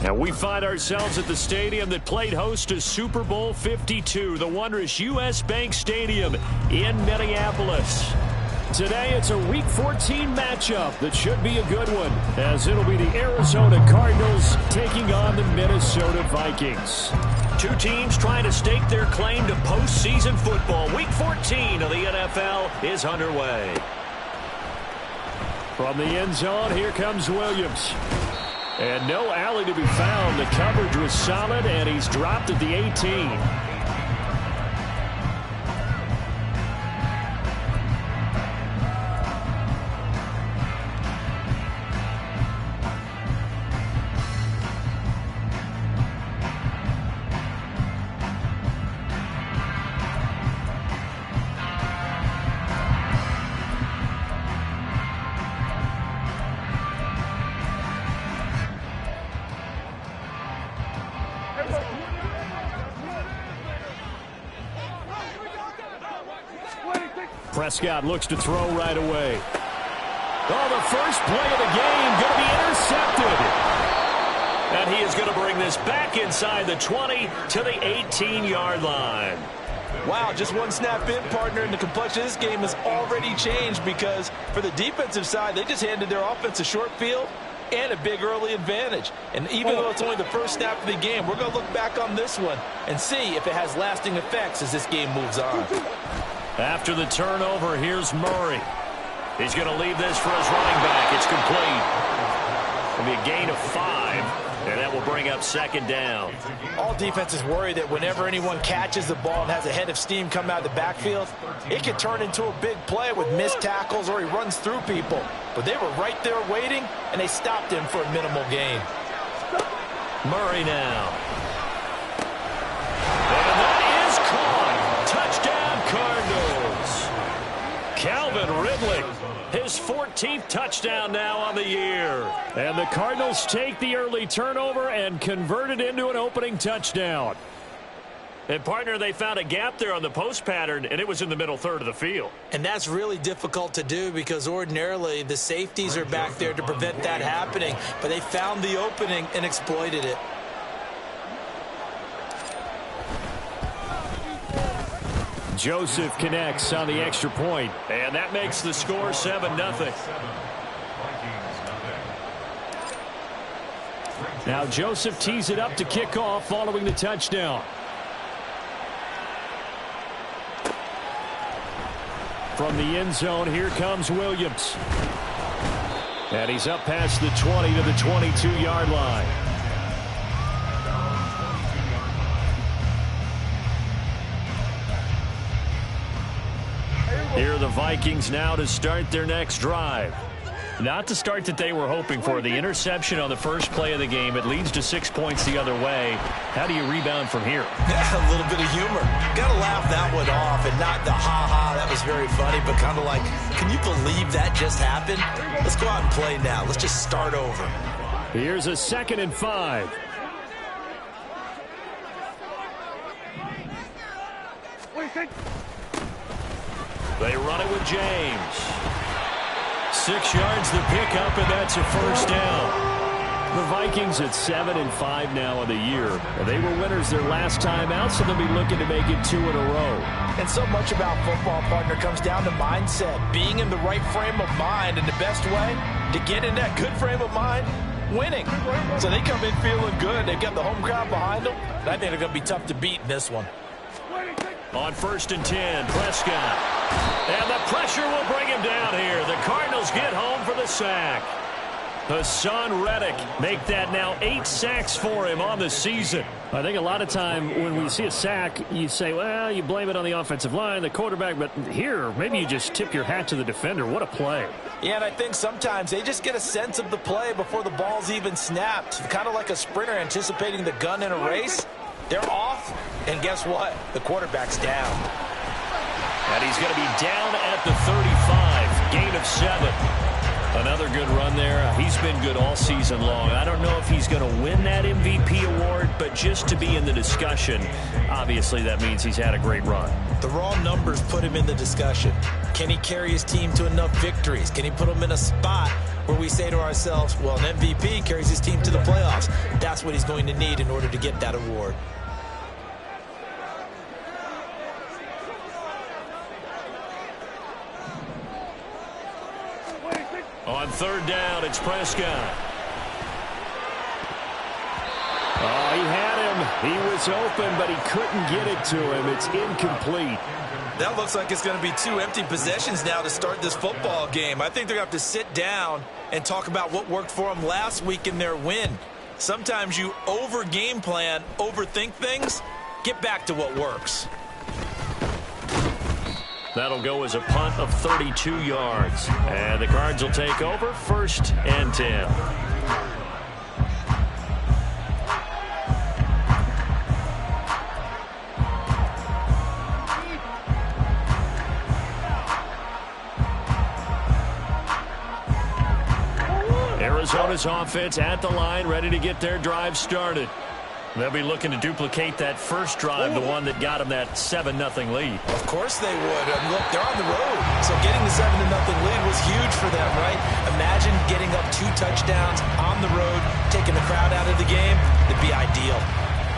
And we find ourselves at the stadium that played host to Super Bowl 52, the wondrous U.S. Bank Stadium in Minneapolis. Today, it's a Week 14 matchup that should be a good one, as it'll be the Arizona Cardinals taking on the Minnesota Vikings. Two teams trying to stake their claim to postseason football. Week 14 of the NFL is underway. From the end zone, here comes Williams. And no alley to be found. The coverage was solid, and he's dropped at the 18. Prescott looks to throw right away. Oh, the first play of the game going to be intercepted. And he is going to bring this back inside the 20 to the 18-yard line. Wow, just one snap in, partner, and the complexion of this game has already changed because for the defensive side, they just handed their offense a short field and a big early advantage. And even though it's only the first snap of the game, we're going to look back on this one and see if it has lasting effects as this game moves on. After the turnover, here's Murray. He's going to leave this for his running back. It's complete. It'll be a gain of 5, and that will bring up second down. All defenses worry that whenever anyone catches the ball and has a head of steam come out of the backfield, it can turn into a big play with missed tackles or he runs through people. But they were right there waiting, and they stopped him for a minimal gain. Murray now. And that is caught. Touchdown, Cardinals. Calvin Ridley, his 14th touchdown now on the year. And the Cardinals take the early turnover and convert it into an opening touchdown. And, partner, they found a gap there on the post pattern, and it was in the middle third of the field. And that's really difficult to do because ordinarily the safeties are back there to prevent that happening. But they found the opening and exploited it. Joseph connects on the extra point, and that makes the score 7-0. Now Joseph tees it up to kick off following the touchdown. From the end zone, here comes Williams. And he's up past the 20 to the 22-yard line. Here are the Vikings now to start their next drive. Not the start that they were hoping for. The interception on the first play of the game. It leads to 6 points the other way. How do you rebound from here? Yeah, a little bit of humor. Got to laugh that one off and not the ha-ha, that was very funny, but kind of like, can you believe that just happened? Let's go out and play now. Let's just start over. Here's a 2nd and 5. They run it with James. 6 yards the pickup, and that's a first down. The Vikings at 7-5 now on the year. They were winners their last time out, so they'll be looking to make it 2 in a row. And so much about football, partner, comes down to mindset. Being in the right frame of mind, and the best way to get in that good frame of mind, winning. So they come in feeling good. They've got the home crowd behind them. And I think they're going to be tough to beat in this one. On 1st and 10, Prescott. And the pressure will bring him down here. The Cardinals get home for the sack. Hassan Reddick make that now 8 sacks for him on the season. I think a lot of time when we see a sack, you say, well, you blame it on the offensive line, the quarterback, but here, maybe you just tip your hat to the defender. What a play. Yeah, and I think sometimes they just get a sense of the play before the ball's even snapped. Kind of like a sprinter anticipating the gun in a race. They're off, and guess what? The quarterback's down. And he's going to be down at the 35. Gain of 7. Another good run there. He's been good all season long. I don't know if he's going to win that MVP award, but just to be in the discussion, obviously that means he's had a great run. The raw numbers put him in the discussion. Can he carry his team to enough victories? Can he put them in a spot where we say to ourselves, well, an MVP carries his team to the playoffs. That's what he's going to need in order to get that award. On third down, it's Prescott. Oh, he had him. He was open, but he couldn't get it to him. It's incomplete. That looks like it's going to be 2 empty possessions now to start this football game. I think they're going to have to sit down and talk about what worked for them last week in their win. Sometimes you over-game plan, overthink things. Get back to what works. That'll go as a punt of 32 yards. And the Cards will take over 1st and 10. Arizona's offense at the line, ready to get their drive started. They'll be looking to duplicate that first drive, the one that got them that 7-0 lead. Of course they would. And look, they're on the road. So getting the 7-0 lead was huge for them, right? Imagine getting up 2 touchdowns on the road, taking the crowd out of the game. It'd be ideal.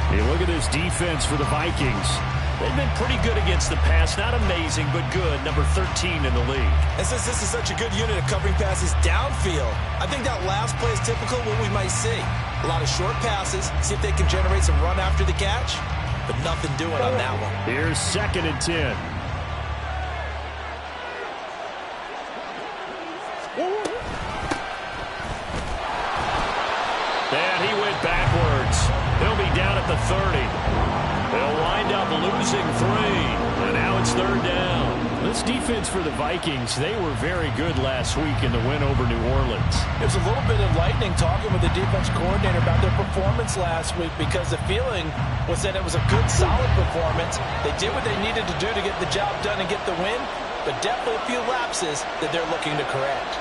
Hey, look at this defense for the Vikings. They've been pretty good against the pass. Not amazing, but good. Number 13 in the league. And since this is such a good unit of covering passes downfield, I think that last play is typical of what we might see. A lot of short passes, see if they can generate some run after the catch, but nothing doing on that one. Here's 2nd and 10. And he went backwards. He'll be down at the 30. They'll wind up losing 3. And now it's 3rd down. This defense for the Vikings, they were very good last week in the win over New Orleans. It was a little bit enlightening talking with the defense coordinator about their performance last week, because the feeling was that it was a good, solid performance. They did what they needed to do to get the job done and get the win, but definitely a few lapses that they're looking to correct.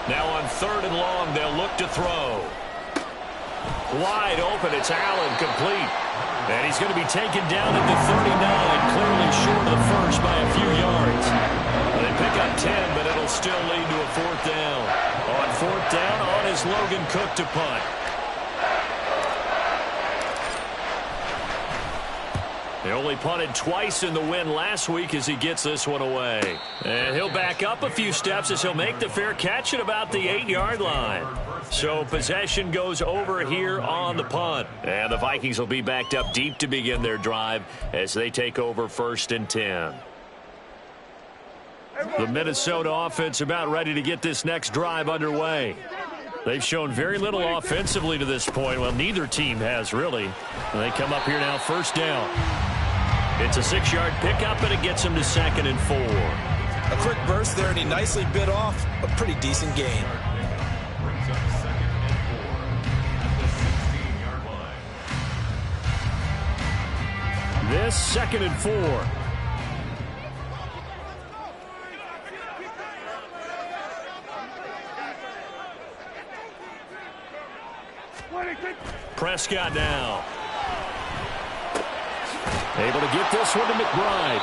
Now on 3rd and long, they'll look to throw. Wide open, it's Allen, complete. And he's going to be taken down at the 39, clearly short of the first by a few yards. They pick up 10, but it'll still lead to a 4th down. On 4th down, on is Logan Cook to punt. They only punted twice in the win last week as he gets this one away. And he'll back up a few steps as he'll make the fair catch at about the 8-yard line. So possession goes over here on the punt. And the Vikings will be backed up deep to begin their drive as they take over 1st and 10. The Minnesota offense about ready to get this next drive underway. They've shown very little offensively to this point. Well, neither team has really. And they come up here now 1st down. It's a 6-yard pickup, and it gets him to 2nd and 4. A quick burst there, and he nicely bit off a pretty decent gain. This 2nd and 4. Prescott now. Able to get this one to McBride.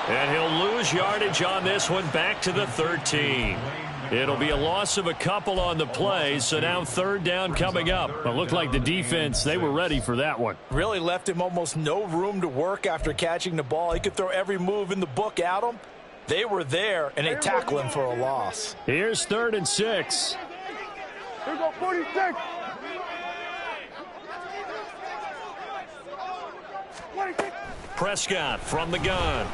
And he'll lose yardage on this one back to the 13. It'll be a loss of a couple on the play, so now 3rd down coming up. It looked like the defense, they were ready for that one. Really left him almost no room to work after catching the ball. He could throw every move in the book at him. They were there, and they tackle him for a loss. Here's 3rd and 6. Here we go, 46. Prescott from the gun.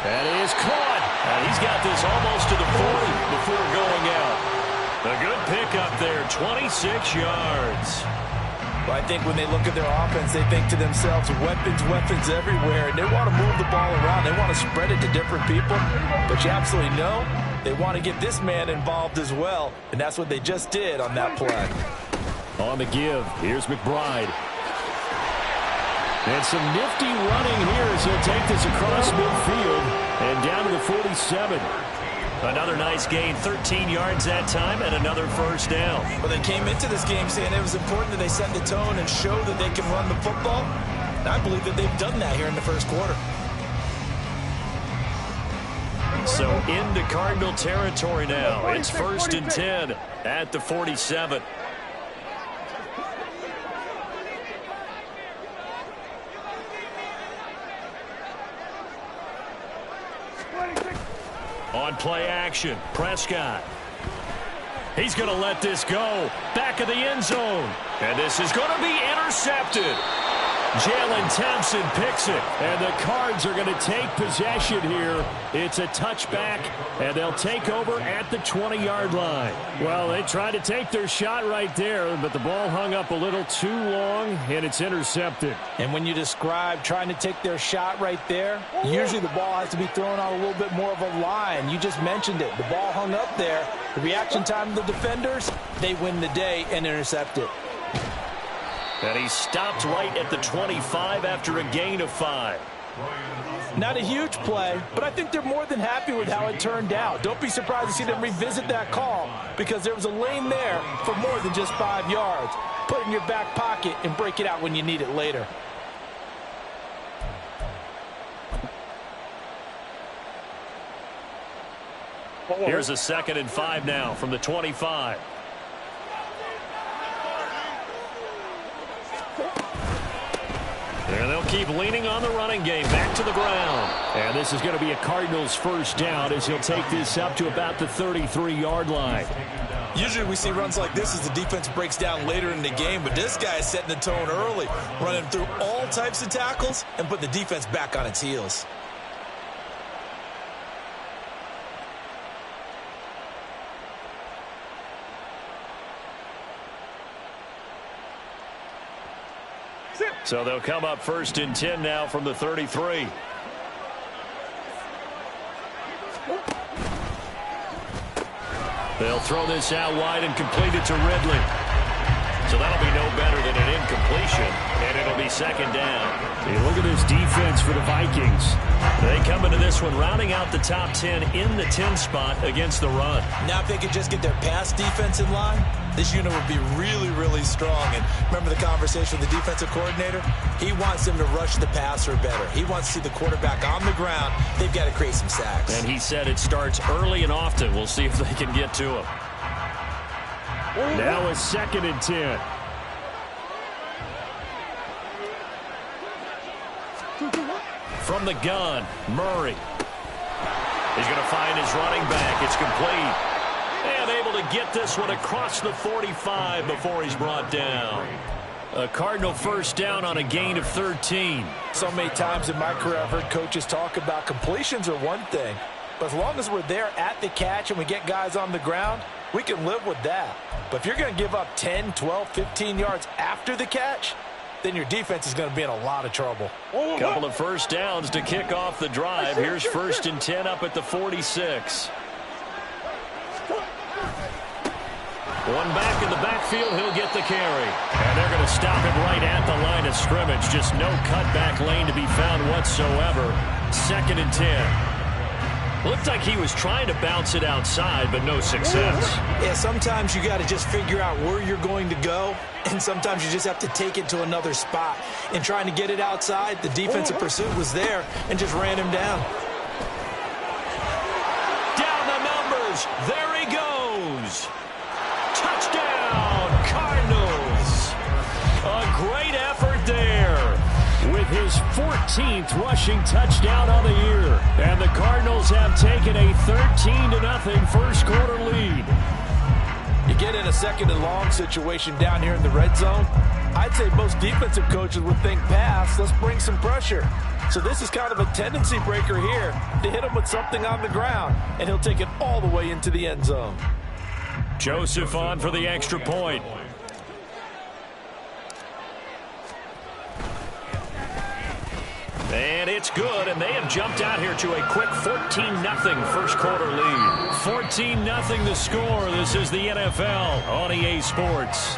That is caught. And he's got this almost to the 40 before going out. A good pickup there, 26 yards. Well, I think when they look at their offense, they think to themselves, weapons, weapons everywhere. And they want to move the ball around. They want to spread it to different people. But you absolutely know they want to get this man involved as well. And that's what they just did on that play. On the give, here's McBride. And some nifty running here as he'll take this across midfield and down to the 47. Another nice gain, 13 yards that time, and another first down. Well, they came into this game saying it was important that they set the tone and show that they can run the football. And I believe that they've done that here in the first quarter. So into Cardinal territory now. It's 1st and 10 at the 47. On play action, Prescott. He's going to let this go. Back of the end zone. And this is going to be intercepted. Jalen Thompson picks it. And the Cards are going to take possession here. It's a touchback, and they'll take over at the 20-yard line. Well, they tried to take their shot right there, but the ball hung up a little too long, and it's intercepted. And when you describe trying to take their shot right there, usually the ball has to be thrown on a little bit more of a line. You just mentioned it. The ball hung up there. The reaction time of the defenders, they win the day and intercept it. And he stopped right at the 25 after a gain of 5. Not a huge play, but I think they're more than happy with how it turned out. Don't be surprised to see them revisit that call because there was a lane there for more than just 5 yards. Put it in your back pocket and break it out when you need it later. Here's a 2nd and 5 now from the 25. And they'll keep leaning on the running game back to the ground. And this is going to be a Cardinals first down as he'll take this up to about the 33-yard line. Usually we see runs like this as the defense breaks down later in the game, but this guy is setting the tone early, running through all types of tackles and put the defense back on its heels. So they'll come up 1st and 10 now from the 33. They'll throw this out wide and complete it to Ridley. So that'll be no better than an incompletion, and it'll be 2nd down. Hey, look at this defense for the Vikings. They come into this one rounding out the top 10 in the 10 spot against the run. Now if they could just get their pass defense in line, this unit would be really, really strong. And remember the conversation with the defensive coordinator? He wants them to rush the passer better. He wants to see the quarterback on the ground. They've got to create some sacks. And he said it starts early and often. We'll see if they can get to him. Now a 2nd and 10. From the gun, Murray. He's going to find his running back. It's complete. And able to get this one across the 45 before he's brought down. A Cardinal first down on a gain of 13. So many times in my career I've heard coaches talk about completions are one thing, but as long as we're there at the catch and we get guys on the ground, we can live with that. But if you're going to give up 10, 12, 15 yards after the catch, then your defense is going to be in a lot of trouble. Couple of first downs to kick off the drive. Here's 1st and 10 up at the 46. One back in the backfield, he'll get the carry. And they're going to stop him right at the line of scrimmage. Just no cutback lane to be found whatsoever. 2nd and 10. Looked like he was trying to bounce it outside, but no success. Yeah, sometimes you got to just figure out where you're going to go, and sometimes you just have to take it to another spot. And trying to get it outside, the defensive pursuit was there and just ran him down. Down the numbers. There he goes. Touchdown, Cardinals. A great effort there with his 14th rushing touchdown on the year. And the Cardinals have taken a 13-0 first quarter lead. You get in a 2nd and long situation down here in the red zone, I'd say most defensive coaches would think pass, let's bring some pressure. So this is kind of a tendency breaker here to hit him with something on the ground, and he'll take it all the way into the end zone. Joseph on for the extra point. And it's good, and they have jumped out here to a quick 14-0 first quarter lead. 14-0 the score. This is the NFL on EA Sports.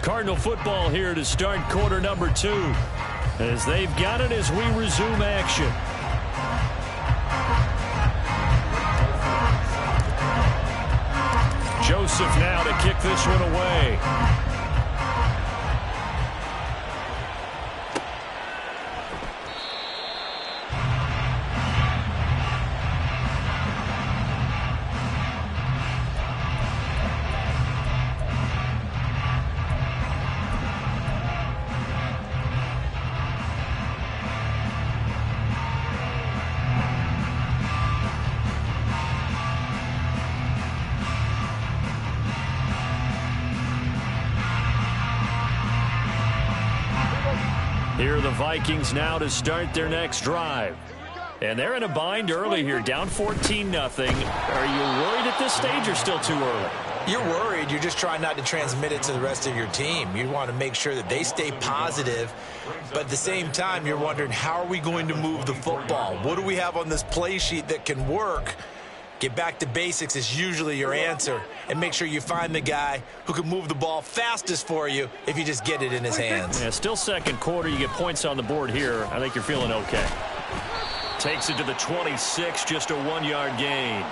Cardinal football here to start quarter number 2. As they've got it as we resume action. Joseph now to kick this one away. Here are the Vikings now to start their next drive. And they're in a bind early here, down 14-0. Are you worried at this stage or still too early? You're worried. You're just trying not to transmit it to the rest of your team. You want to make sure that they stay positive. But at the same time, you're wondering, how are we going to move the football? What do we have on this play sheet that can work? Get back to basics is usually your answer. And make sure you find the guy who can move the ball fastest for you if you just get it in his hands. Yeah, still second quarter. You get points on the board here. I think you're feeling okay. Takes it to the 26, just a 1-yard gain.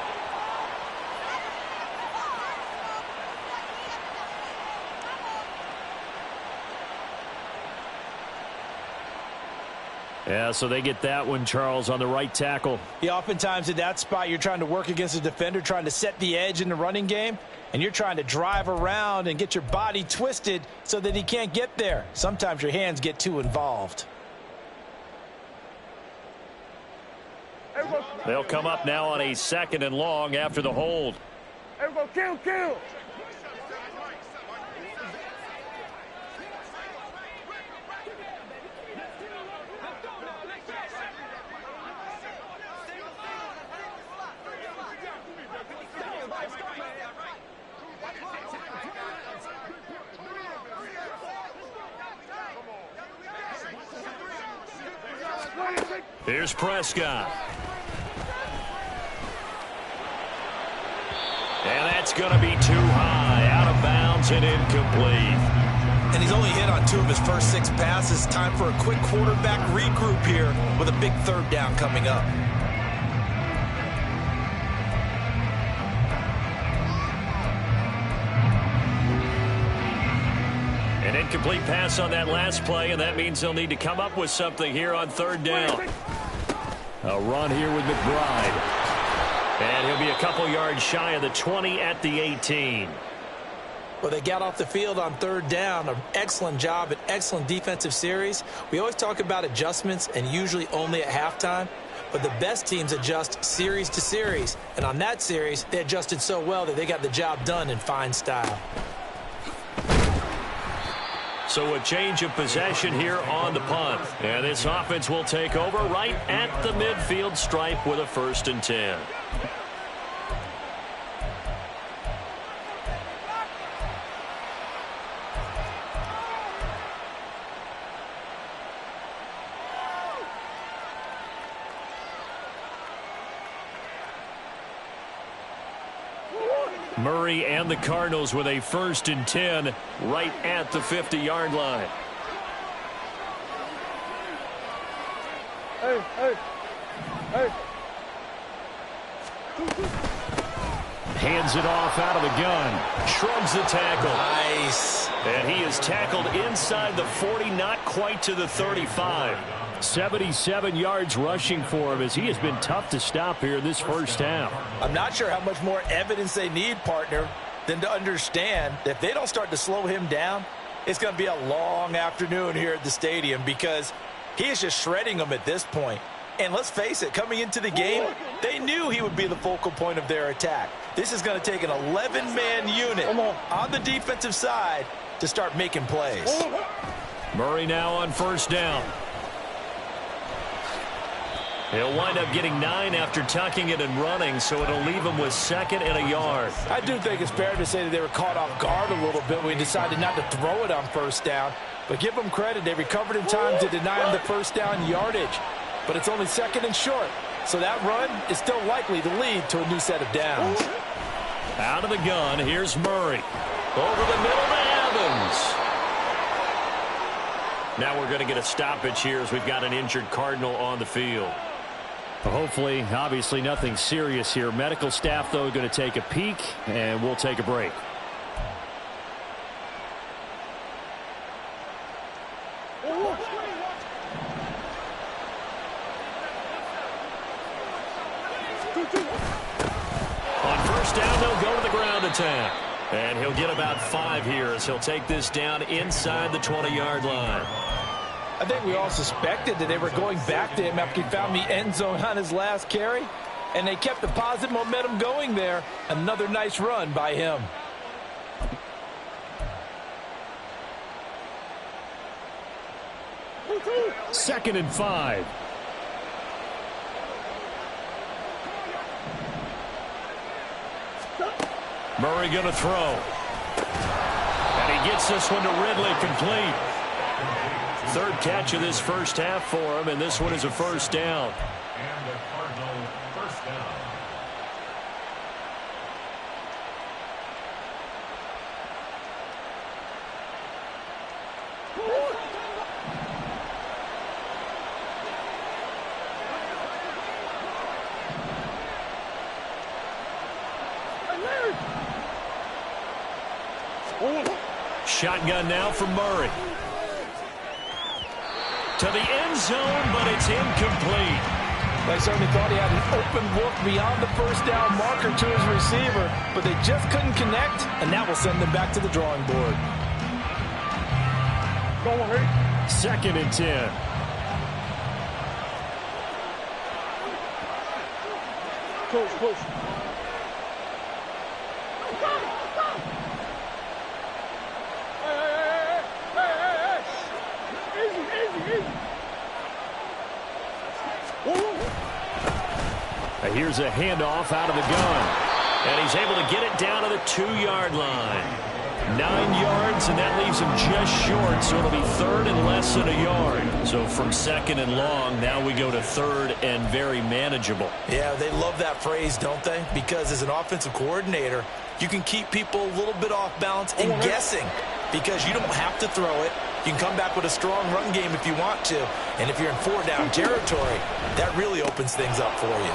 Yeah, so they get that one, Charles, on the right tackle. Yeah, oftentimes in that spot, you're trying to work against a defender, trying to set the edge in the running game, and you're trying to drive around and get your body twisted so that he can't get there. Sometimes your hands get too involved. They'll come up now on a 2nd and long after the hold. Everybody, kill! Here's Prescott. And that's going to be too high, out of bounds and incomplete. And he's only hit on 2 of his first 6 passes. Time for a quick quarterback regroup here with a big 3rd down coming up. An incomplete pass on that last play, and that means they'll need to come up with something here on 3rd down. A run here with McBride. And he'll be a couple yards shy of the 20 at the 18. Well, they got off the field on 3rd down. An excellent job, an excellent defensive series. We always talk about adjustments, and usually only at halftime. But the best teams adjust series to series. And on that series, they adjusted so well that they got the job done in fine style. So a change of possession here on the punt. And this offense will take over right at the midfield stripe with a 1st and 10. Murray and the Cardinals with a 1st and 10 right at the 50-yard line. Hey. Hands it off out of the gun. Shrugs the tackle. Nice. And he is tackled inside the 40, not quite to the 35. 77 yards rushing for him as he has been tough to stop here this first half. I'm not sure how much more evidence they need, partner, than to understand that if they don't start to slow him down, it's going to be a long afternoon here at the stadium because he is just shredding them at this point. And let's face it, coming into the game, they knew he would be the focal point of their attack. This is going to take an 11-man unit on the defensive side to start making plays. Murray now on 1st down. He'll wind up getting 9 after tucking it and running, so it'll leave him with 2nd and a yard. I do think it's fair to say that they were caught off guard a little bit when we decided not to throw it on 1st down. But give them credit. They recovered in time to deny him the 1st down yardage. But it's only 2nd and short. So that run is still likely to lead to a new set of downs. Out of the gun, here's Murray. Over the middle to Evans. Now we're going to get a stoppage here as we've got an injured Cardinal on the field. Hopefully, obviously nothing serious here. Medical staff, though, going to take a peek, and we'll take a break. On first down, they'll go to the ground attack. And he'll get about 5 here as he'll take this down inside the 20-yard line. I think we all suspected that they were going back to him after he found the end zone on his last carry. And they kept the positive momentum going there. Another nice run by him. Second and 5. Murray going to throw. And he gets this one to Ridley, complete. Third catch of this first half for him, and this one is a first down. And the Cardinal first down. Shotgun now from Murray. To the end zone, but it's incomplete. They certainly thought he had an open look beyond the first down marker to his receiver, but they just couldn't connect, and that will send them back to the drawing board. Second and 10. Close. Here's a handoff out of the gun. And he's able to get it down to the 2-yard line. 9 yards, and that leaves him just short, so it'll be third and less than a yard. So from second and long, now we go to third and very manageable. Yeah, they love that phrase, don't they? Because as an offensive coordinator, you can keep people a little bit off balance and guessing because you don't have to throw it. You can come back with a strong run game if you want to. And if you're in 4-down territory, that really opens things up for you.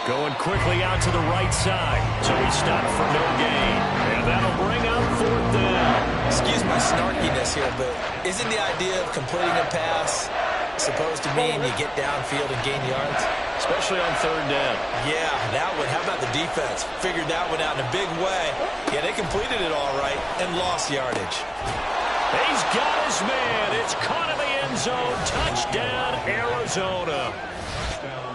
Going quickly out to the right side. So he stopped for no gain. And that'll bring up fourth down. Excuse my snarkiness here, but isn't the idea of completing a pass supposed to mean you get downfield and gain yards? Especially on third down. Yeah, that one. How about the defense? Figured that one out in a big way. Yeah, they completed it all right and lost yardage. He's got his man. It's caught in the end zone. Touchdown, Arizona.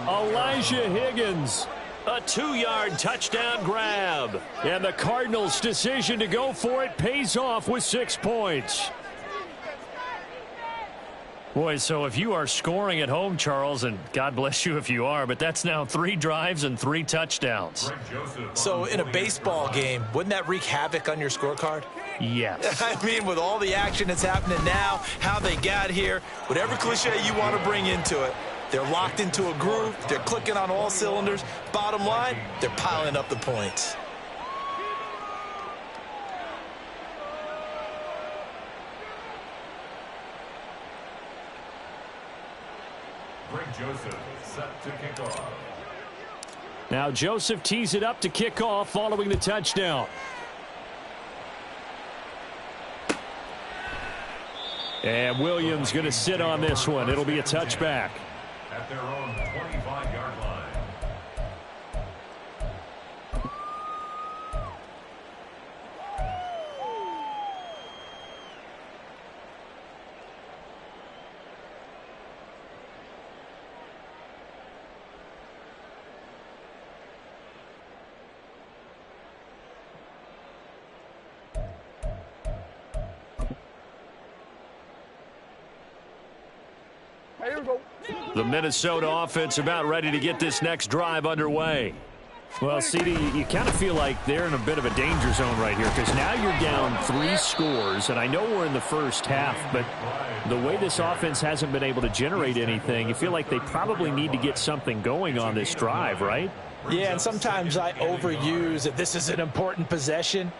Elijah Higgins, a 2-yard touchdown grab. And the Cardinals' decision to go for it pays off with 6 points. Boy, so if you are scoring at home, Charles, and God bless you if you are, but that's now 3 drives and 3 touchdowns. So in a baseball game, wouldn't that wreak havoc on your scorecard? Yes. I mean, with all the action that's happening now, how they got here, whatever cliche you want to bring into it, they're locked into a groove. They're clicking on all cylinders. Bottom line, they're piling up the points. Greg Joseph set to kick off. Now Joseph tees it up to kick off following the touchdown. And Williams going to sit on this one. It'll be a touchback. At their own 25-yard line. Here we go. The Minnesota offense about ready to get this next drive underway. Well, CD, you kind of feel like they're in a bit of a danger zone right here because now you're down 3 scores, and I know we're in the first half, but the way this offense hasn't been able to generate anything, you feel like they probably need to get something going on this drive, right? Yeah, and sometimes I overuse that this is an important possession.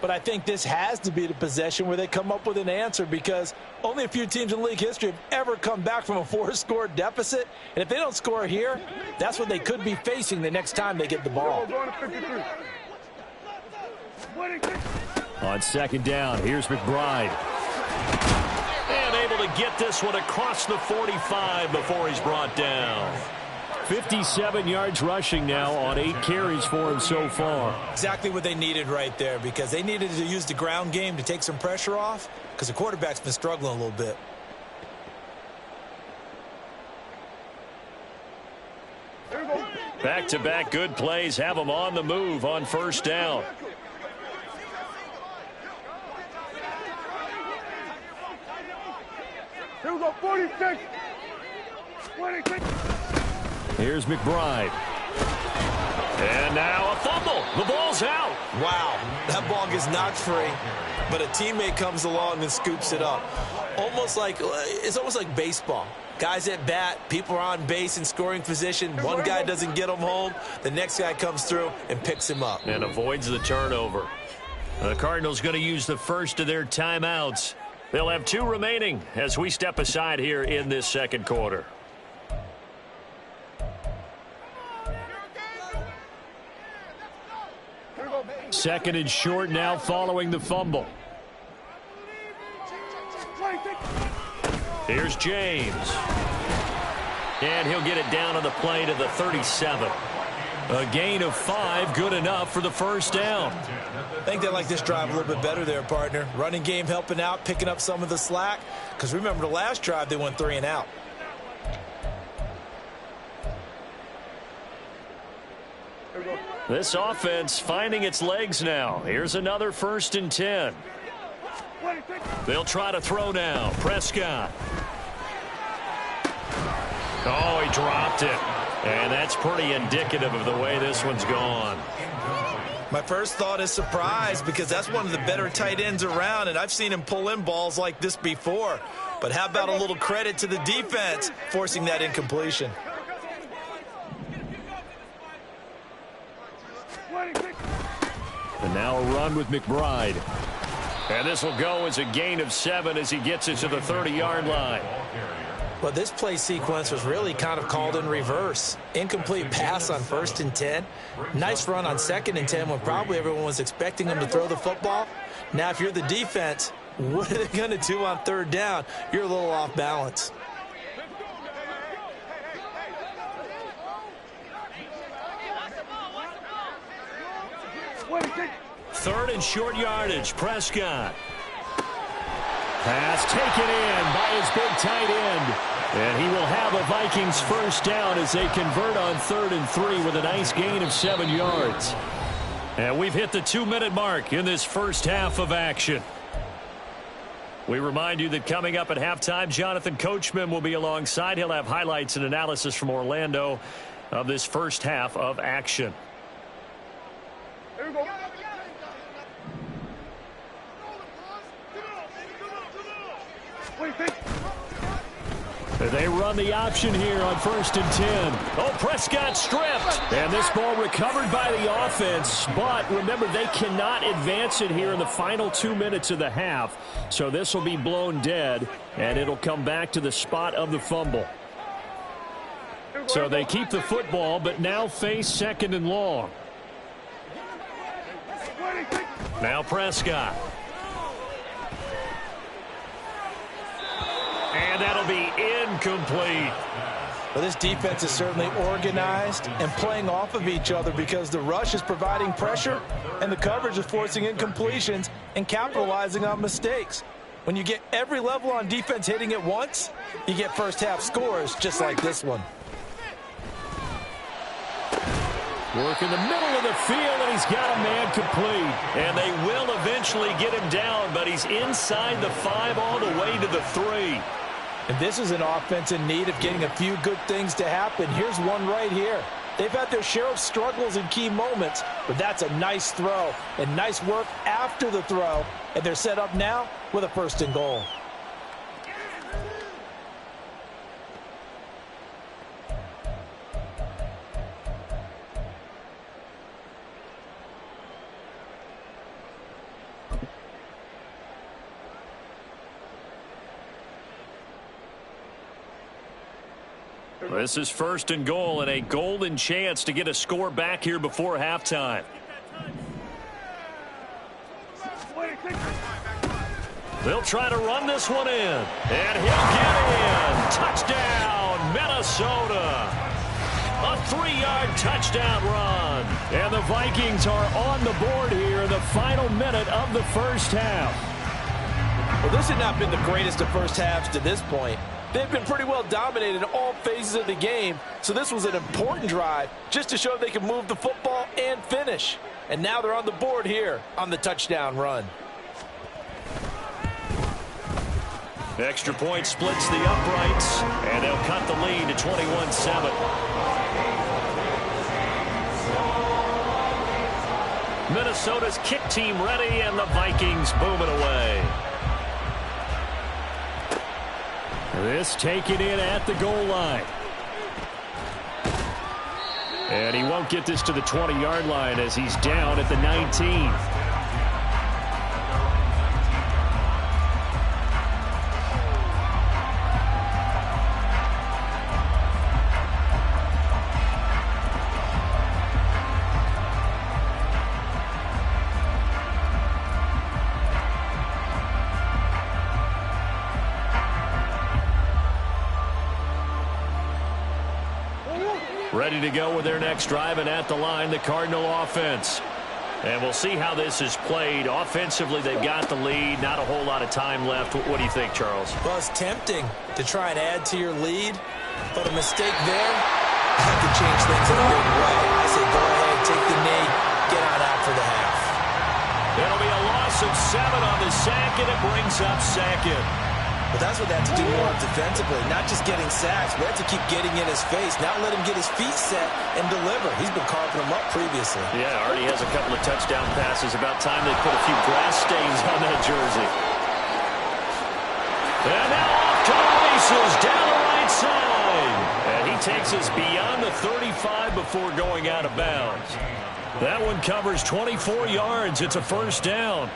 But I think this has to be the possession where they come up with an answer, because only a few teams in league history have ever come back from a 4-score deficit. And if they don't score here, that's what they could be facing the next time they get the ball. On second down, here's McBride. And able to get this one across the 45 before he's brought down. 57 yards rushing now on 8 carries for him so far. Exactly what they needed right there, because they needed to use the ground game to take some pressure off, because the quarterback's been struggling a little bit. Back-to-back good plays have them on the move on first down. Here we go, 46. 26. Here's McBride. And now a fumble. The ball's out. Wow, that ball gets knocked free, but a teammate comes along and scoops it up. It's almost like baseball. Guys at bat, people are on base in scoring position. One guy doesn't get him home. The next guy comes through and picks him up. And avoids the turnover. The Cardinals going to use the first of their timeouts. They'll have 2 remaining as we step aside here in this second quarter. Second and short now following the fumble. Here's James. And he'll get it down on the play to the 37. A gain of 5, good enough for the first down. I think they like this drive a little bit better there, partner. Running game helping out, picking up some of the slack. Because remember, the last drive they went 3 and out. This offense finding its legs now. Here's another 1st and 10. They'll try to throw now. Prescott. Oh, he dropped it. And that's pretty indicative of the way this one's gone. My first thought is surprise, because that's one of the better tight ends around, and I've seen him pull in balls like this before. But how about a little credit to the defense forcing that incompletion? And now a run with McBride. And this will go as a gain of 7 as he gets it to the 30-yard line. Well, this play sequence was really kind of called in reverse. Incomplete pass on 1st and 10. Nice run on 2nd and 10 when probably everyone was expecting him to throw the football. Now, if you're the defense, what are they going to do on 3rd down? You're a little off balance. Third and short yardage. Prescott. Pass taken in by his big tight end. And he will have a Vikings first down as they convert on 3rd and 3 with a nice gain of 7 yards. And we've hit the 2-minute mark in this first half of action. We remind you that coming up at halftime, Jonathan Coachman will be alongside. He'll have highlights and analysis from Orlando of this first half of action. Here we go. They run the option here on 1st and 10. Oh, Prescott stripped. And this ball recovered by the offense. But remember, they cannot advance it here in the final 2 minutes of the half. So this will be blown dead, and it'll come back to the spot of the fumble. So they keep the football, but now face 2nd and long. Now Prescott. And that'll be incomplete. Well, this defense is certainly organized and playing off of each other, because the rush is providing pressure and the coverage is forcing incompletions and capitalizing on mistakes. When you get every level on defense hitting at once, you get first half scores just like this one. Work in the middle of the field, and he's got a man complete. And they will eventually get him down, but he's inside the 5 all the way to the 3. And this is an offense in need of getting a few good things to happen. Here's one right here. They've had their share of struggles in key moments, but that's a nice throw and nice work after the throw. And they're set up now with a 1st and goal. This is 1st and goal and a golden chance to get a score back here before halftime. They'll try to run this one in, and he'll get in. Touchdown, Minnesota. A 3-yard touchdown run. And the Vikings are on the board here in the final minute of the first half. Well, this had not been the greatest of first halves to this point. They've been pretty well dominated in all phases of the game, so this was an important drive just to show they can move the football and finish. And now they're on the board here on the touchdown run. Extra point splits the uprights, and they'll cut the lead to 21-7. Minnesota's kick team ready, and the Vikings booming away. This taken in at the goal line. And he won't get this to the 20-yard line as he's down at the 19. Ready to go with their next drive, and at the line, the Cardinal offense. And we'll see how this is played. Offensively, they've got the lead. Not a whole lot of time left. What do you think, Charles? Well, it's tempting to try and add to your lead, but a mistake there could change things in a big way. I say go ahead, take the knee, get on out for the half. It'll be a loss of 7 on the sack, and it brings up second. But that's what they have to do more defensively, not just getting sacks. We have to keep getting in his face, not let him get his feet set and deliver. He's been carving them up previously. Yeah, already has a couple of touchdown passes. About time they put a few grass stains on that jersey. And now off to the races down the right side. And he takes us beyond the 35 before going out of bounds. That one covers 24 yards. It's a first down.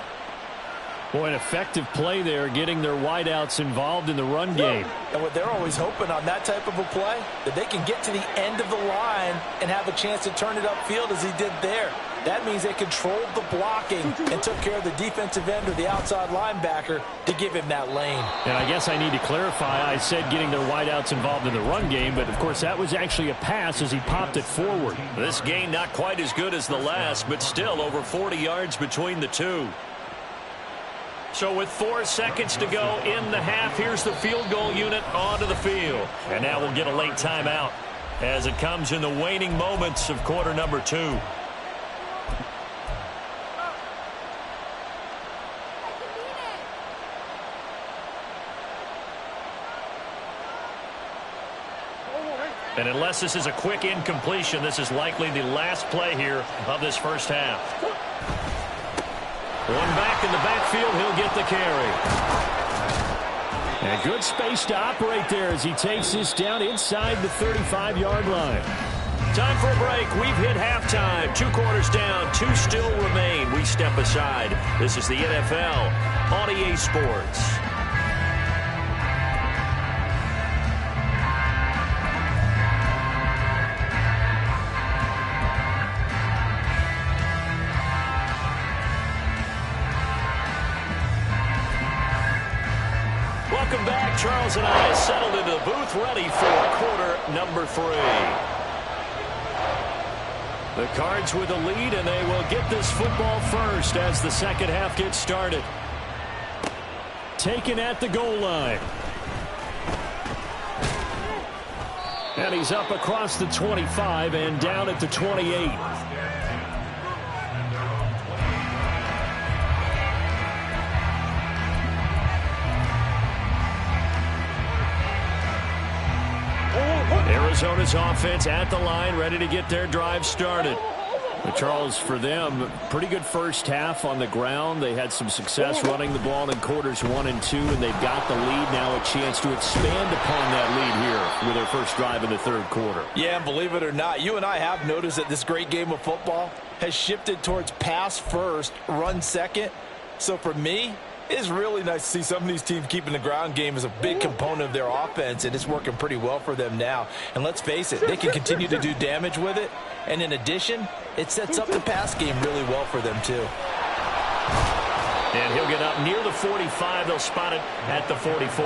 Boy, an effective play there, getting their wideouts involved in the run game. And what they're always hoping on that type of a play, that they can get to the end of the line and have a chance to turn it upfield as he did there. That means they controlled the blocking and took care of the defensive end or the outside linebacker to give him that lane. And I guess I need to clarify, I said getting their wideouts involved in the run game, but of course that was actually a pass as he popped it forward. This gain not quite as good as the last, but still over 40 yards between the two. So with 4 seconds to go in the half, here's the field goal unit onto the field. And now we'll get a late timeout as it comes in the waning moments of quarter number 2. And unless this is a quick incompletion, this is likely the last play here of this first half. One back in the backfield, he'll get the carry. And good space to operate there as he takes this down inside the 35-yard line. Time for a break. We've hit halftime. 2 quarters down, 2 still remain. We step aside. This is the NFL on EA Sports. Welcome back. Charles and I settled into the booth ready for quarter number 3. The Cards with a lead, and they will get this football first as the second half gets started. Taken at the goal line. And he's up across the 25 and down at the 28. Arizona's offense at the line, ready to get their drive started. But Charles, for them, pretty good first half on the ground. They had some success running the ball in quarters 1 and 2, and they've got the lead now, a chance to expand upon that lead here with their first drive in the third quarter. Yeah, and believe it or not, you and I have noticed that this great game of football has shifted towards pass first, run second. So for me, It is really nice to see some of these teams keeping the ground game as a big component of their offense, and it's working pretty well for them now. And let's face it, they can continue to do damage with it. And in addition, it sets up the pass game really well for them too. And he'll get up near the 45. They'll spot it at the 44.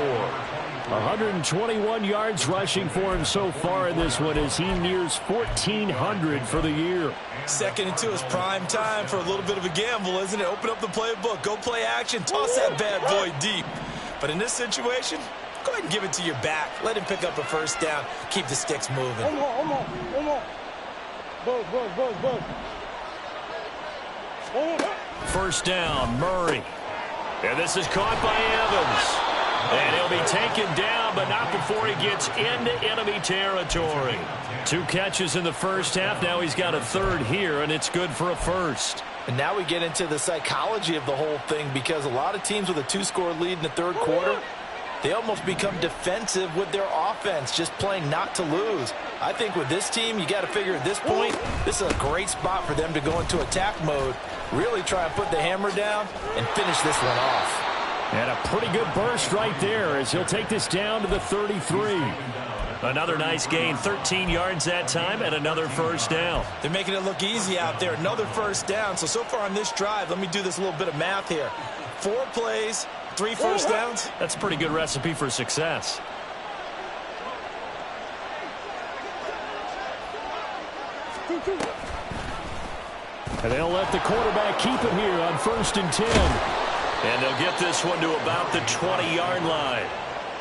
121 yards rushing for him so far in this one as he nears 1,400 for the year. Second and 2 is prime time for a little bit of a gamble, isn't it? Open up the playbook, go play action, toss that bad boy deep. But in this situation, go ahead and give it to your back. Let him pick up a first down. Keep the sticks moving. First down, Murray. And this is caught by Evans. And he'll be taken down, but not before he gets into enemy territory. 2 catches in the first half. Now he's got a third here, and it's good for a first. And now we get into the psychology of the whole thing, because a lot of teams with a 2-score lead in the third quarter, they almost become defensive with their offense, just playing not to lose. I think with this team, you got to figure at this point, this is a great spot for them to go into attack mode, really try and put the hammer down and finish this one off. And a pretty good burst right there as he'll take this down to the 33. Another nice gain, 13 yards that time, and another first down. They're making it look easy out there. Another first down. So far on this drive, let me do this little bit of math here. 4 plays, 3 first downs. That's a pretty good recipe for success. And they'll let the quarterback keep it here on 1st and 10. And they'll get this one to about the 20-yard line.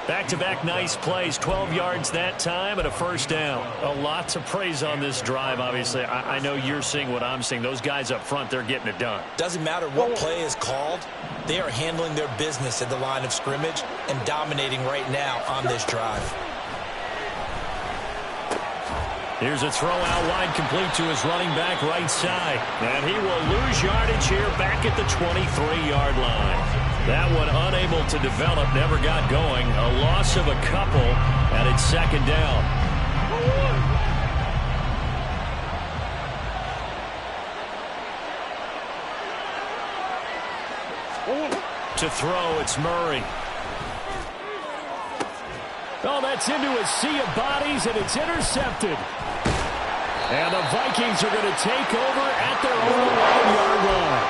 Back-to-back nice plays, 12 yards that time and a first down. A lot to praise on this drive, obviously. I know you're seeing what I'm seeing. Those guys up front, they're getting it done. Doesn't matter what play is called. They are handling their business at the line of scrimmage and dominating right now on this drive. Here's a throw out wide, complete to his running back right side. And he will lose yardage here back at the 23-yard line. That one unable to develop, never got going. A loss of a couple, and it's second down. To throw, it's Murray. Oh, that's into a sea of bodies, and it's intercepted. And the Vikings are going to take over at their own 1-yard line.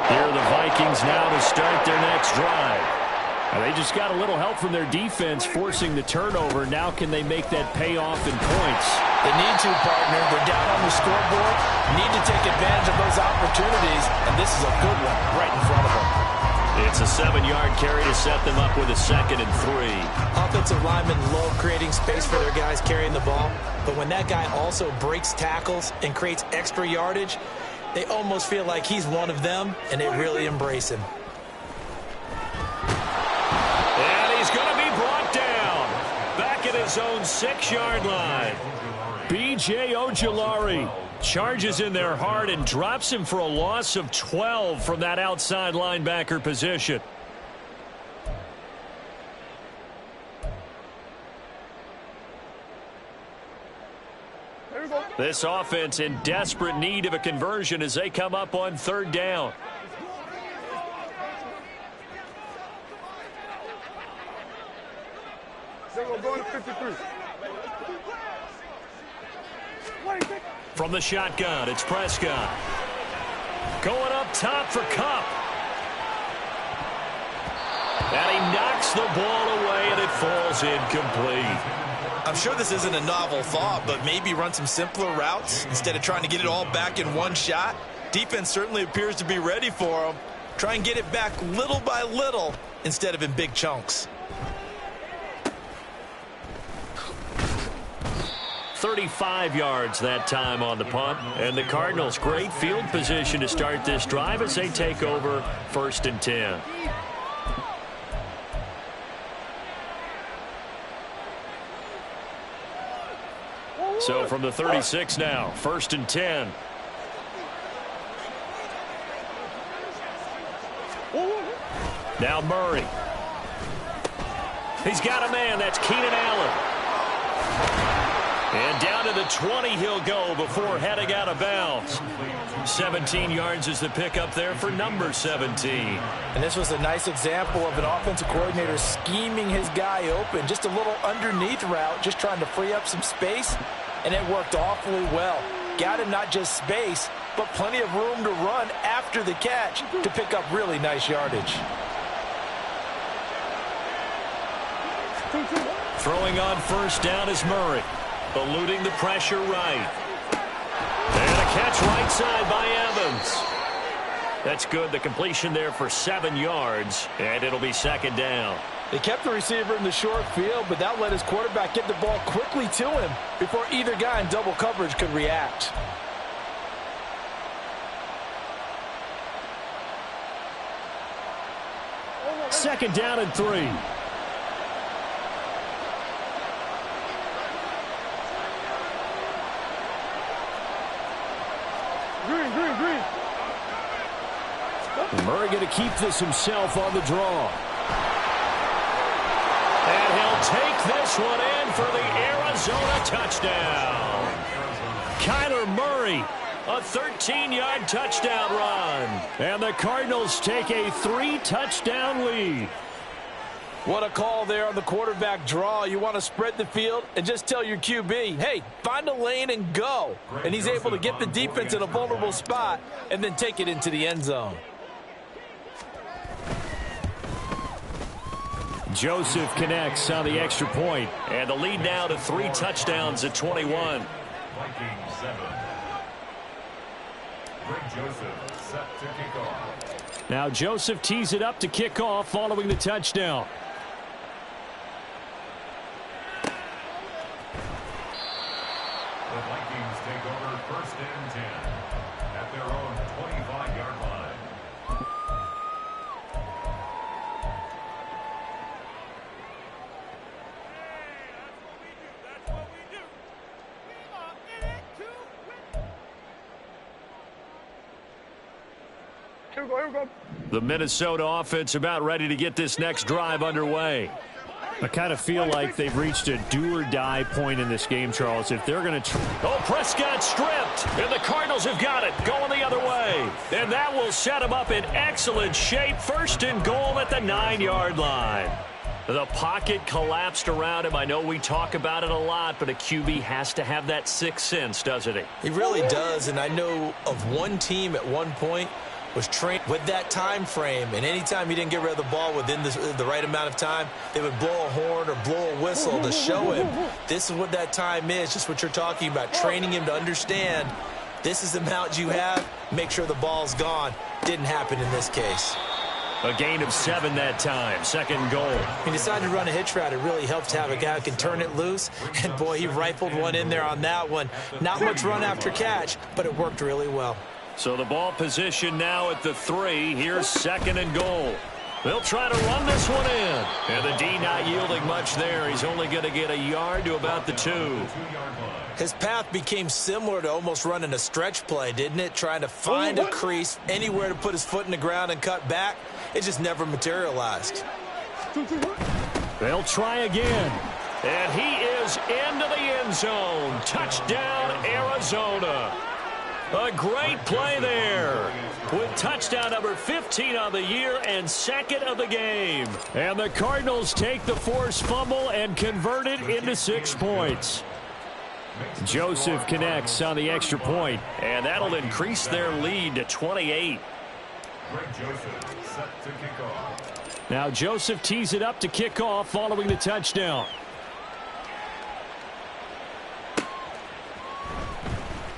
Here are the Vikings now to start their next drive. Now they just got a little help from their defense forcing the turnover. Now can they make that pay off in points? They need to, partner. They're down on the scoreboard. Need to take advantage of those opportunities, and this is a good one right in front of them. It's a 7-yard carry to set them up with a 2nd and 3. Offensive linemen love creating space for their guys carrying the ball, but when that guy also breaks tackles and creates extra yardage, they almost feel like he's one of them, and they really embrace him. And he's going to be brought down back at his own 6-yard line. B.J. Ojulari charges in there hard and drops him for a loss of 12 from that outside linebacker position. This offense in desperate need of a conversion as they come up on 3rd down. We're going to 53. From the shotgun, it's Prescott. Going up top for Kupp. And he knocks the ball away, and it falls incomplete. I'm sure this isn't a novel thought, but maybe run some simpler routes instead of trying to get it all back in one shot. Defense certainly appears to be ready for him. Try and get it back little by little instead of in big chunks. 35 yards that time on the punt. And the Cardinals, great field position to start this drive as they take over 1st and 10. So from the 36 now, 1st and 10. Now Murray. He's got a man. That's Keenan Allen. And down to the 20 he'll go before heading out of bounds. 17 yards is the pickup there for number 17. And this was a nice example of an offensive coordinator scheming his guy open. Just a little underneath route, just trying to free up some space, and it worked awfully well. Got him not just space, but plenty of room to run after the catch to pick up really nice yardage. Throwing on first down is Murray. Eluding the pressure right. And a catch right side by Evans. That's good. The completion there for 7 yards, and it'll be second down. They kept the receiver in the short field, but that let his quarterback get the ball quickly to him before either guy in double coverage could react. Second down and 3. Green. Murray going to keep this himself on the draw. And he'll take this one in for the Arizona touchdown. Kyler Murray, a 13-yard touchdown run. And the Cardinals take a 3-touchdown lead. What a call there on the quarterback draw. You want to spread the field and just tell your QB, hey, find a lane and go. And he's able to get the defense in a vulnerable spot and then take it into the end zone. Joseph connects on the extra point. And the lead now to 3 touchdowns at 21. Vikings 7. Greg Joseph set to kick off. Now Joseph tees it up to kick off following the touchdown. The Vikings take over first and 10 at their own 25-yard line. That's what we do. We are in it to win. Here we go. The Minnesota offense about ready to get this next drive underway. I kind of feel like they've reached a do-or-die point in this game, Charles. If they're going to... Oh, Prescott stripped, and the Cardinals have got it, going the other way. And that will set them up in excellent shape. First and goal at the 9-yard line. The pocket collapsed around him. I know we talk about it a lot, but a QB has to have that sixth sense, doesn't he? He really does, and I know of one team at one point was trained with that time frame, and anytime he didn't get rid of the ball within the right amount of time, they would blow a horn or blow a whistle to show him this is what that time is, just what you're talking about, training him to understand this is the amount you have, make sure the ball's gone. Didn't happen in this case. A gain of 7 that time, second goal. He decided to run a hitch route. It really helps to have a guy who can turn it loose, and boy, he rifled one in there on that one. Not much run after catch, but it worked really well. So the ball position now at the 3. Here's second and goal. They'll try to run this one in. And the D not yielding much there. He's only going to get a yard to about the 2. His path became similar to almost running a stretch play, didn't it? Trying to find a crease, anywhere to put his foot in the ground and cut back. It just never materialized. They'll try again. And he is into the end zone. Touchdown, Arizona. A great play there with touchdown number 15 on the year and second of the game. And the Cardinals take the forced fumble and convert it into 6 points. Joseph connects on the extra point, and that'll increase their lead to 28. Greg Joseph set to kick off. Now Joseph tees it up to kick off following the touchdown.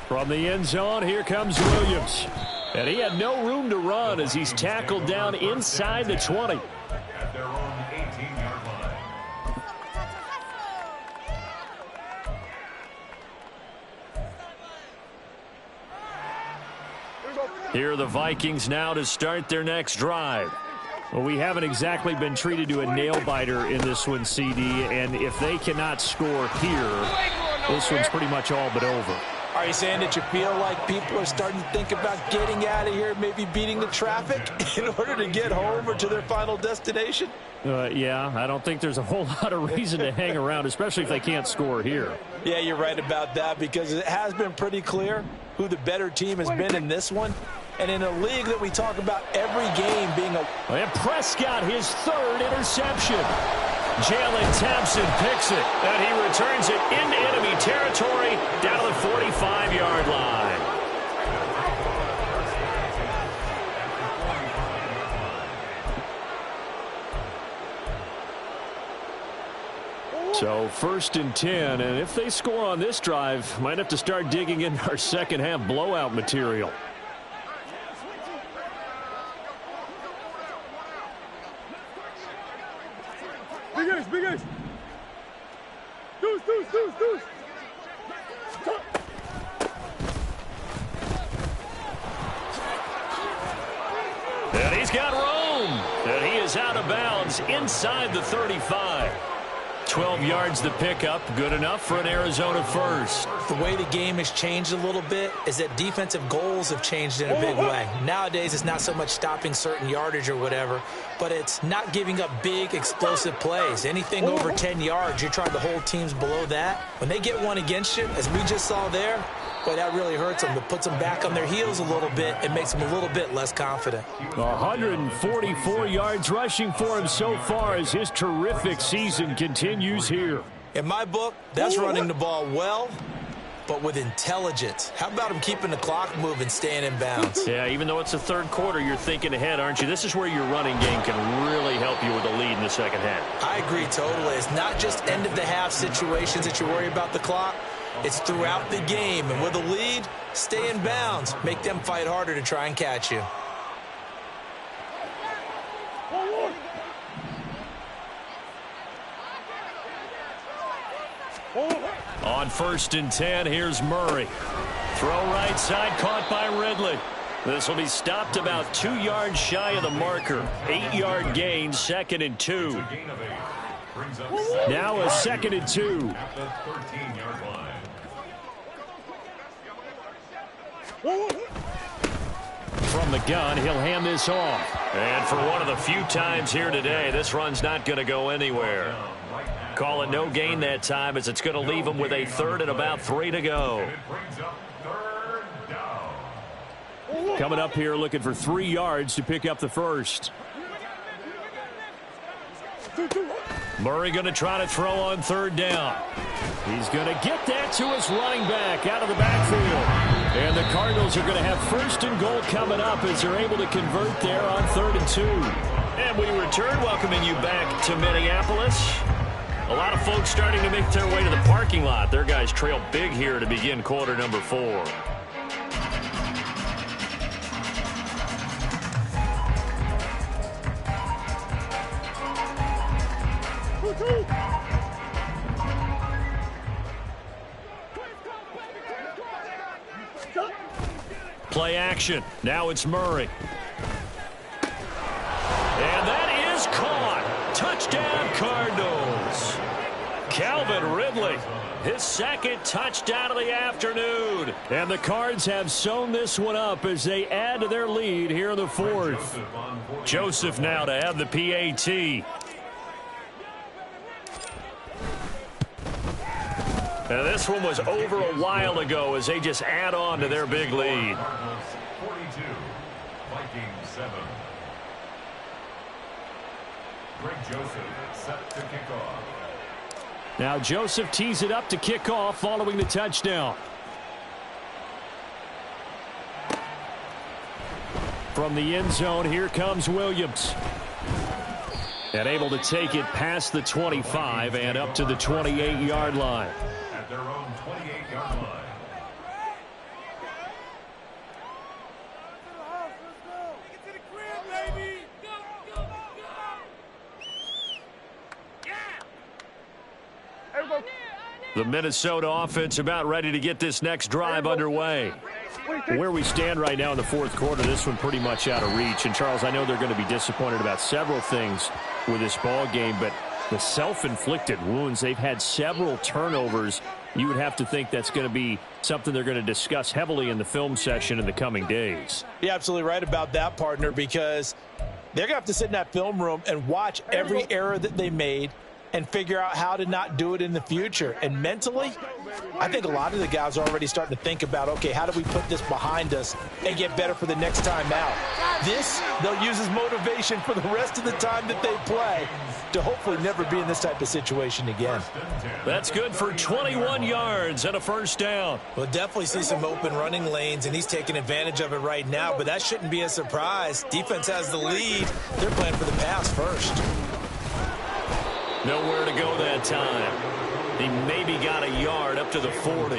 From the end zone, here comes Williams. And he had no room to run as he's tackled down inside the 20. At their own 18-yard line. Here are the Vikings now to start their next drive. Well, we haven't exactly been treated to a nail-biter in this one, CD, and if they cannot score here, this one's pretty much all but over. Are you saying that you feel like people are starting to think about getting out of here, maybe beating the traffic in order to get home or to their final destination? Yeah, I don't think there's a whole lot of reason to hang around, especially if they can't score here. Yeah, you're right about that, because it has been pretty clear who the better team has been in this one. And in a league that we talk about every game being a... And Prescott, his third interception. Jalen Thompson picks it, and he returns it into enemy territory down to the 45-yard line. So 1st and 10, and if they score on this drive, might have to start digging in our second half blowout material. Big ace. Deuce. And he's got room. And he is out of bounds inside the 35. 12 yards the pickup, good enough for an Arizona first. The way the game has changed a little bit is that defensive goals have changed in a big way. Nowadays, it's not so much stopping certain yardage or whatever, but it's not giving up big, explosive plays. Anything over 10 yards, you're trying to hold teams below that. When they get one against you, as we just saw there, boy, that really hurts them. It puts them back on their heels a little bit and makes them a little bit less confident. 144 yards rushing for him so far as his terrific season continues here. In my book, that's running the ball well, but with intelligence. How about him keeping the clock moving, staying in bounds? Yeah, even though it's the third quarter, you're thinking ahead, aren't you? This is where your running game can really help you with a lead in the second half. I agree totally. It's not just end-of-the-half situations that you worry about the clock. It's throughout the game. And with a lead, stay in bounds. Make them fight harder to try and catch you. On 1st and 10, here's Murray. Throw right side, caught by Ridley. This will be stopped about 2 yards shy of the marker. 8-yard gain, 2nd and 2. Now a 2nd and 2. At the 13-yard line. From the gun, he'll hand this off. And for one of the few times here today, this run's not going to go anywhere. Call it no gain that time, as it's going to leave him with a 3rd and about 3 to go. It brings up 3rd down. Coming up here looking for 3 yards to pick up the first. Murray going to try to throw on 3rd down. He's going to get that to his running back out of the backfield. And the Cardinals are going to have 1st and goal coming up as they're able to convert there on 3rd and 2. And we return, welcoming you back to Minneapolis. A lot of folks starting to make their way to the parking lot. Their guys trail big here to begin quarter number 4. Play action. Now it's Murray. And that is caught. Touchdown, Cardinals. Calvin Ridley, his 2nd touchdown of the afternoon. And the Cards have sewn this one up as they add to their lead here in the 4th. Joseph now to have the PAT. And this one was over a while ago as they just add on to their big lead. 42, Vikings 7. Greg Joseph set to kick off. Now Joseph tees it up to kick off following the touchdown. From the end zone, here comes Williams. And able to take it past the 25 and up to the 28-yard line. At their own 28-yard line. The Minnesota offense about ready to get this next drive underway. Where we stand right now in the 4th quarter, this one pretty much out of reach. And, Charles, I know they're going to be disappointed about several things with this ball game, but The self-inflicted wounds, they've had several turnovers. You would have to think that's going to be something they're going to discuss heavily in the film session in the coming days. You're absolutely right about that, partner, because they're going to have to sit in that film room and watch every error that they made and figure out how to not do it in the future. And mentally, I think a lot of the guys are already starting to think about, okay, how do we put this behind us and get better for the next time out? This, they'll use as motivation for the rest of the time that they play to hopefully never be in this type of situation again. That's good for 21 yards and a first down. We'll definitely see some open running lanes, and he's taking advantage of it right now, but that shouldn't be a surprise. Defense has the lead. They're playing for the pass first. Nowhere to go that time. He maybe got a yard up to the 40.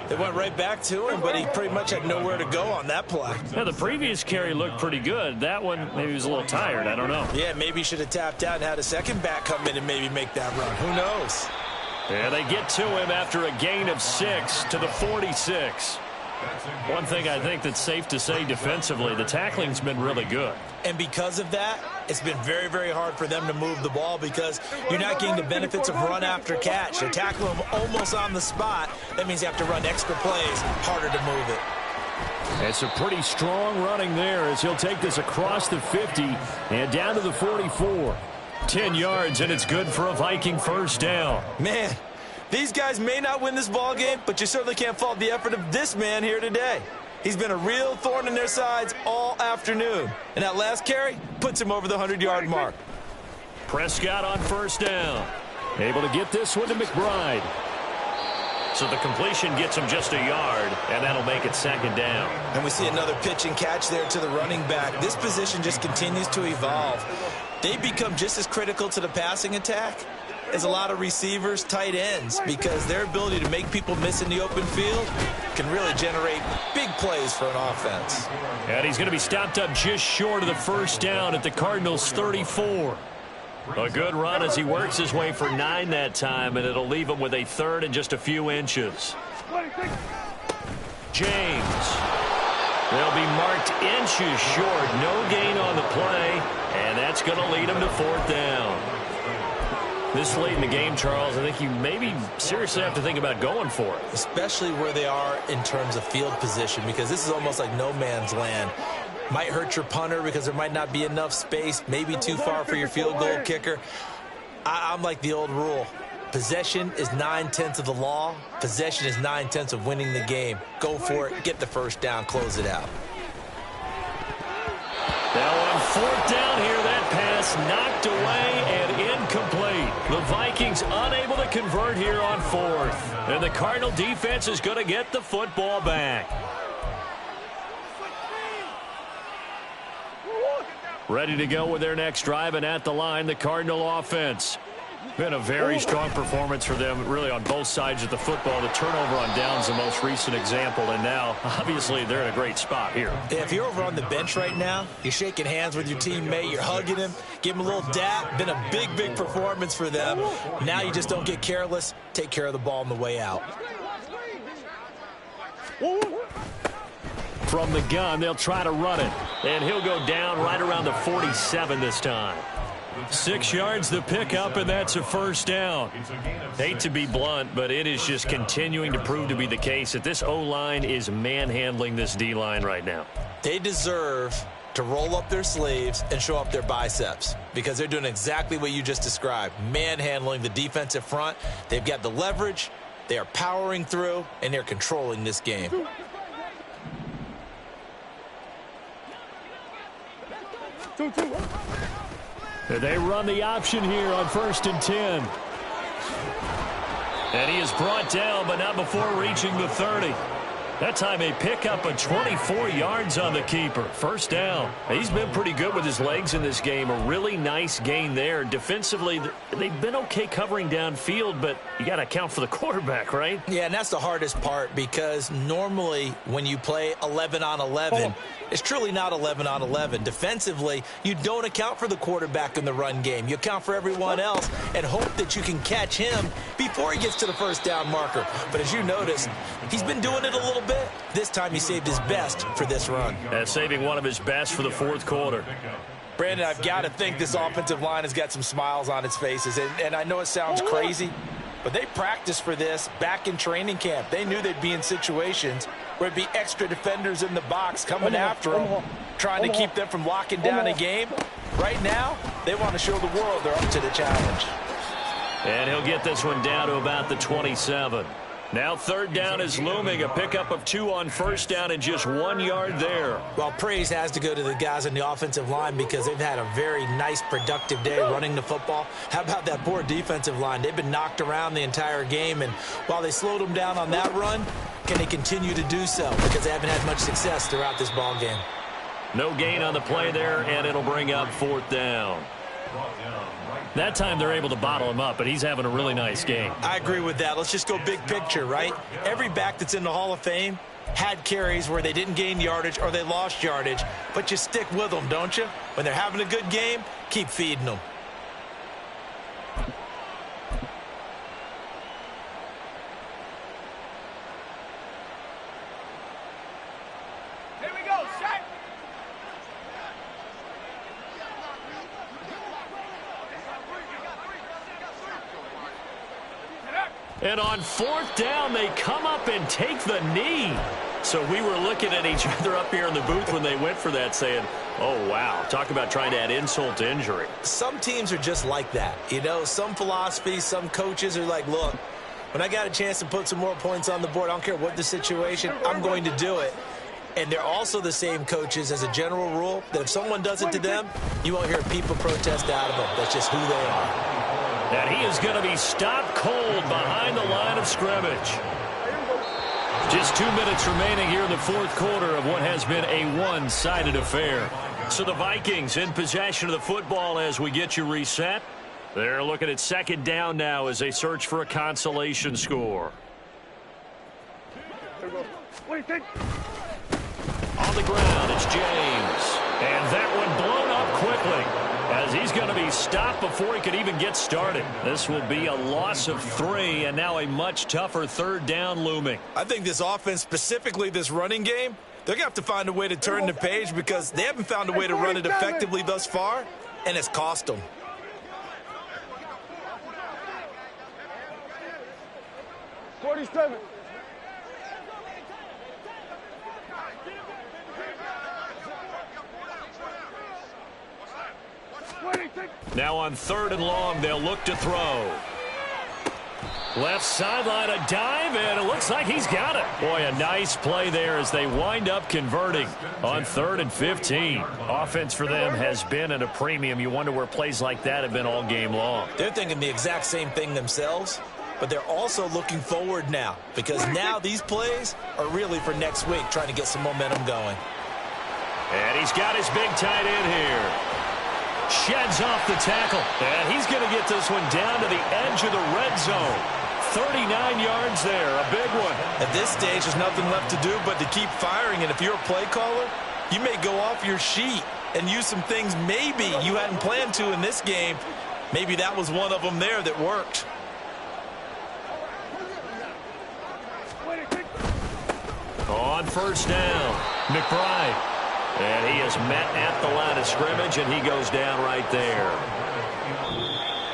They went right back to him, but he pretty much had nowhere to go on that play. Yeah, the previous carry looked pretty good. That one, maybe he was a little tired. I don't know. Yeah, maybe he should have tapped out and had a second back come in and maybe make that run. Who knows? Yeah, they get to him after a gain of 6 to the 46. One thing I think that's safe to say defensively, the tackling's been really good. And because of that, it's been very, very hard for them to move the ball because you're not getting the benefits of run after catch. They're tackling them almost on the spot. That means you have to run extra plays, harder to move it. It's a pretty strong running there as he'll take this across the 50 and down to the 44. 10 yards, and it's good for a Viking first down. Man, these guys may not win this ball game, but you certainly can't fault the effort of this man here today. He's been a real thorn in their sides all afternoon. And that last carry puts him over the 100-yard mark. Prescott on first down. Able to get this one to McBride. So the completion gets him just a yard, and that'll make it second down. And we see another pitch and catch there to the running back. This position just continues to evolve. They become just as critical to the passing attack as a lot of receivers, tight ends, because their ability to make people miss in the open field can really generate big plays for an offense. And he's going to be stopped up just short of the first down at the Cardinals' 34. A good run as he works his way for 9 that time, and it'll leave him with a third and just a few inches. James. They'll be marked inches short. No gain on the play, and that's going to lead him to fourth down. This late in the game, Charles, I think you maybe seriously have to think about going for it. Especially where they are in terms of field position, because this is almost like no man's land. Might hurt your punter because there might not be enough space, maybe too far for your field goal kicker. I'm like the old rule. Possession is 9/10 of the law. Possession is 9/10 of winning the game. Go for it, get the first down, close it out. Now on fourth down here, that pass knocked away and incomplete. The Vikings unable to convert here on fourth. And the Cardinal defense is going to get the football back. Ready to go with their next drive, and at the line, the Cardinal offense. Been a very strong performance for them, really, on both sides of the football. The turnover on downs, the most recent example, and now, obviously, they're in a great spot here. Yeah, if you're over on the bench right now, you're shaking hands with your teammate, you're hugging him, give him a little dap. Been a big, big performance for them. Now you just don't get careless. Take care of the ball on the way out. From the gun, they'll try to run it, and he'll go down right around the 47 this time. 6 yards the pickup, and that's a first down. Hate to be blunt, but it is just continuing to prove to be the case that this O-line is manhandling this D-line right now. They deserve to roll up their sleeves and show up their biceps because they're doing exactly what you just described, manhandling the defensive front. They've got the leverage, they are powering through, and they're controlling this game. They run the option here on 1st and 10. And he is brought down, but not before reaching the 30. That time a pickup of 24 yards on the keeper. First down. He's been pretty good with his legs in this game. A really nice gain there. Defensively, they've been okay covering downfield, but you got to account for the quarterback, right? Yeah, and that's the hardest part because normally when you play 11 on 11, it's truly not 11 on 11. Defensively, you don't account for the quarterback in the run game. You account for everyone else and hope that you can catch him before he gets to the first down marker. But as you noticed, he's been doing it a little bit. This time he saved his best for this run. Saving one of his best for the fourth quarter. Brandon, I've got to think this offensive line has got some smiles on its faces. And I know it sounds crazy, but they practiced for this back in training camp. They knew they'd be in situations where it'd be extra defenders in the box coming after them, trying to keep them from locking down a game. Right now, they want to show the world they're up to the challenge. And he'll get this one down to about the 27. Now third down is looming, a pickup of 2 on first down and just 1 yard there. Well, praise has to go to the guys on the offensive line because they've had a very nice, productive day running the football. How about that poor defensive line? They've been knocked around the entire game, and while they slowed them down on that run, can they continue to do so? Because they haven't had much success throughout this ball game. No gain on the play there, and it'll bring up fourth down. That time they're able to bottle him up, but he's having a really nice game. I agree with that. Let's just go big picture, right? Every back that's in the Hall of Fame had carries where they didn't gain yardage or they lost yardage, but you stick with them, don't you? When they're having a good game, keep feeding them. Here we go, set. And on fourth down, they come up and take the knee. So we were looking at each other up here in the booth when they went for that saying, oh, wow, talk about trying to add insult to injury. Some teams are just like that. You know, some philosophies, some coaches are like, look, when I got a chance to put some more points on the board, I don't care what the situation, I'm going to do it. And they're also the same coaches as a general rule that if someone does it to them, you won't hear people protest out of them. That's just who they are. And he is going to be stopped cold behind the line of scrimmage. Just 2 minutes remaining here in the fourth quarter of what has been a one-sided affair. So the Vikings in possession of the football as we get you reset. They're looking at second down now as they search for a consolation score. What do you think? On the ground, it's James. And that one blown up quickly as he's going to be stopped before he could even get started. This will be a loss of 3 and now a much tougher third down looming. I think this offense, specifically this running game, they're going to have to find a way to turn the page because they haven't found a way to run it effectively thus far, and it's cost them. $47. Now on third and long, they'll look to throw. Left sideline, a dive, and it looks like he's got it. Boy, a nice play there as they wind up converting on 3rd and 15. Offense for them has been at a premium. You wonder where plays like that have been all game long. They're thinking the exact same thing themselves, but they're also looking forward now because now these plays are really for next week, trying to get some momentum going. And he's got his big tight end here. Sheds off the tackle, and he's going to get this one down to the edge of the red zone. 39 yards there, a big one. At this stage, there's nothing left to do but to keep firing, and if you're a play caller, you may go off your sheet and use some things maybe you hadn't planned to in this game. Maybe that was one of them there that worked. On first down, McBride. And he is met at the line of scrimmage, and he goes down right there.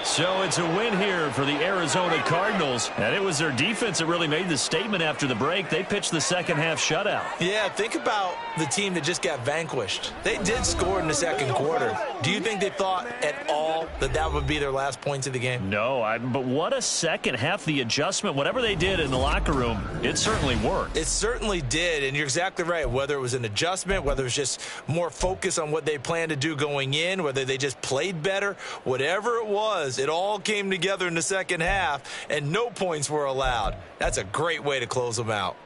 So it's a win here for the Arizona Cardinals, and it was their defense that really made the statement after the break. They pitched the second half shutout. Yeah, think about the team that just got vanquished. They did score in the second quarter. Do you think they thought at all that that would be their last points of the game? No, but what a second half. The adjustment, whatever they did in the locker room, it certainly worked. It certainly did, and you're exactly right. Whether it was an adjustment, whether it was just more focus on what they planned to do going in, whether they just played better, whatever it was, it all came together in the second half, and no points were allowed. That's a great way to close them out.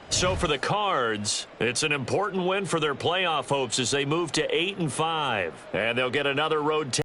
So for the Cards, it's an important win for their playoff hopes as they move to 8-5. And they'll get another road